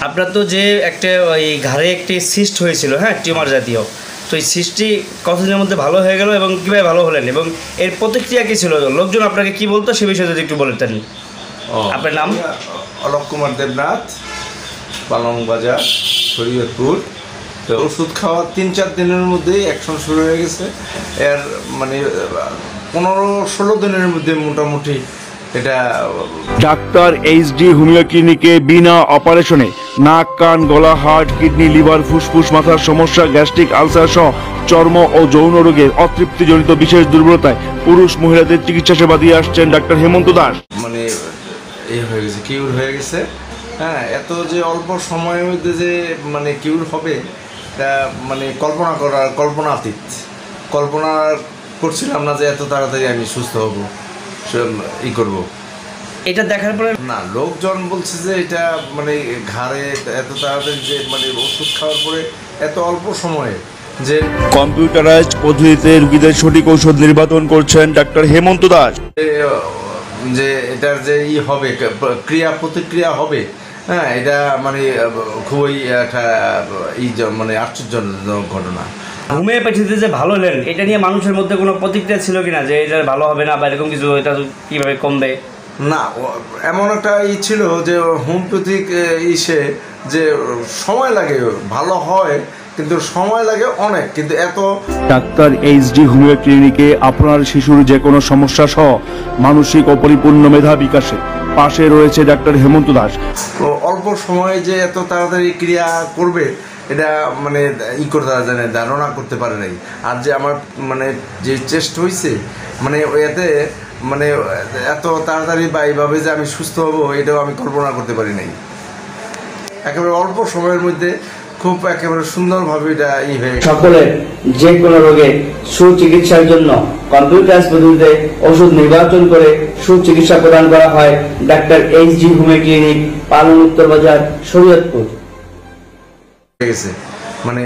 আপনার তো যে একটা ওই ঘাড়ে একটি সিস্ট হয়েছিল, হ্যাঁ, টিউমার জাতীয়, তো এই সিস্টটি কতদিনের মধ্যে ভালো হয়ে গেল এবং কীভাবে ভালো হলেন এবং এর প্রতিক্রিয়া কী ছিল, লোকজন আপনাকে কী বলতো সে বিষয়ে যদি একটু বলতেন। আপনার নাম? অলোক কুমার দেবনাথ, পালং বাজার, শরীয়তপুর। তো ওষুধ খাওয়া 3-4 দিনের মধ্যেই অ্যাকশন শুরু হয়ে গেছে। এর মানে 15-16 দিনের মধ্যে মোটামুটি এটা। ডাক্তার এইচডি হোমিও ক্লিনিকে বিনা অপারেশনে নাক, কান, গলা, হার্ট, কিডনি, লিভার, ফুসফুস, মাথার সমস্যা, গ্যাস্ট্রিক আলসার সহ চর্ম ও যৌন রোগের অতৃপ্তিজনিত বিশেষ দুর্বলতায় পুরুষ মহিলাদের চিকিৎসা সেবা দিয়ে আসছেন ডাক্তার হেমন্ত দাস। মানে এই হয়ে গেছে, কিউর হয়ে গেছে। হ্যাঁ, এত যে অল্প সময়ের মধ্যে যে মানে কিউর হবে তা মানে কল্পনাতীত। কল্পনা করছিলাম না যে এত তাড়াতাড়ি আমি সুস্থ হব, ই করব। এটা দেখার পরে না, লোকজন বলছে যে এটা মানে ঘাড়ে এত তাড়াতাড়ি যে মানে ওষুধ খাওয়ার পরে এত অল্প সময়ে যে কম্পিউটারাইজড পদ্ধতিতে রোগীদের সঠিক ঔষধ নির্বাচন করছেন ডাক্তার হেমন্ত দাস। যে এটার যে হবে ক্রিয়া প্রতিক্রিয়া হবে, হ্যাঁ, এটা মানে খুবই একটা মানে আশ্চর্যজনক ঘটনা। হোমিওপ্যাথিতে যে ভালো হলেন এটা নিয়ে মানুষের মধ্যে কোনো প্রতিক্রিয়া ছিল কিনা যে এটা ভালো হবে না বা এরকম কিছু, এটা কীভাবে কমবে? না, এমন একটা ছিল যে হোমিওপ্যাথিক যে সময় লাগে, ভালো হয় কিন্তু সময় লাগে অনেক, কিন্তু এত। ডাক্তার এইচডি হোমিও ক্লিনিকে আপনার শিশুর যে কোনো সমস্যা সহ মানসিক ও পরিপূর্ণ মেধা বিকাশে পাশে রয়েছে ডাক্তার হেমন্ত দাস। অল্প সময়ে যে এত তাড়াতাড়ি ক্রিয়া করবে এটা মানে করতে জানে, ধারণা করতে পারে নাই। আর যে আমার মানে যে চেষ্ট হয়েছে মানে এতে মানে এত তাড়াতাড়ি বা এইভাবে যে আমি সুস্থ হব এটাও আমি কল্পনা করতে পারি নাই। একেবারে অল্প সময়ের মধ্যে খুব একেবারে সুন্দরভাবে এটা হয়ে সকলের যে কোনো রোগে সুচিকিৎসার জন্য কম্পিউটার পদ্ধতিতে ওষুধ নির্বাচন করে সুচিকিৎসা প্রদান করা হয় ডাক্তার এইচডি হোমিও ক্লিনিক, পালং, উত্তর বাজার, শরীয়তপুর। গেছে মানে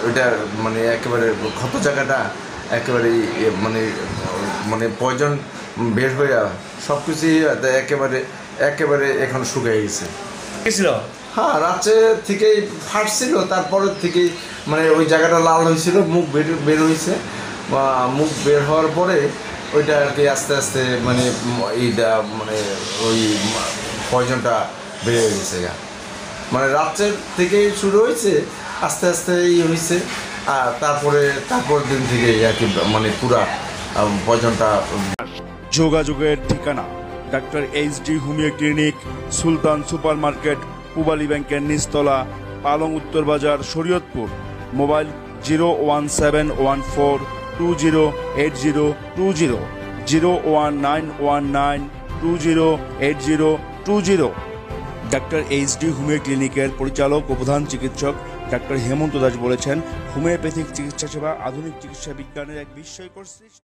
ওইটা মানে একেবারে ক্ষত জায়গাটা একেবারে মানে মানে পয়জন বের হয়ে সব কিছুই একেবারে একেবারে এখন শুকিয়ে গেছে। হ্যাঁ, রাত্রে থেকেই ফাটছিল, তারপরের থেকেই মানে ওই জায়গাটা লাল হয়েছিল, মুখ বের হয়েছে। মুখ বের হওয়ার পরে ওইটা আর কি আস্তে আস্তে মানে এইটা মানে ওই পয়জনটা বেড়ে গেছে। মানে রাত্রের থেকেই শুরু হয়েছে, আস্তে আস্তে হয়েছে। আর তারপর দিন থেকেই আর কি মানে পুরা পয়জনটা। যোগাযোগের ঠিকানা ডাক্তার এইচডি হোমিও ক্লিনিক, সুলতান সুপার মার্কেট, পূবালী ব্যাংকের নিচতলা, পালং, উত্তর বাজার, Shariatpur. Mobile 01714208020, 01919208020। Doctor HD homeo ক্লিনিকের পরিচালক ও প্রধান চিকিৎসক ডাক্তার হেমন্ত দাস বলেছেন, হোমিওপ্যাথিক চিকিৎসা সেবা আধুনিক চিকিৎসা বিজ্ঞানের এক বিস্ময়কর সৃষ্টি।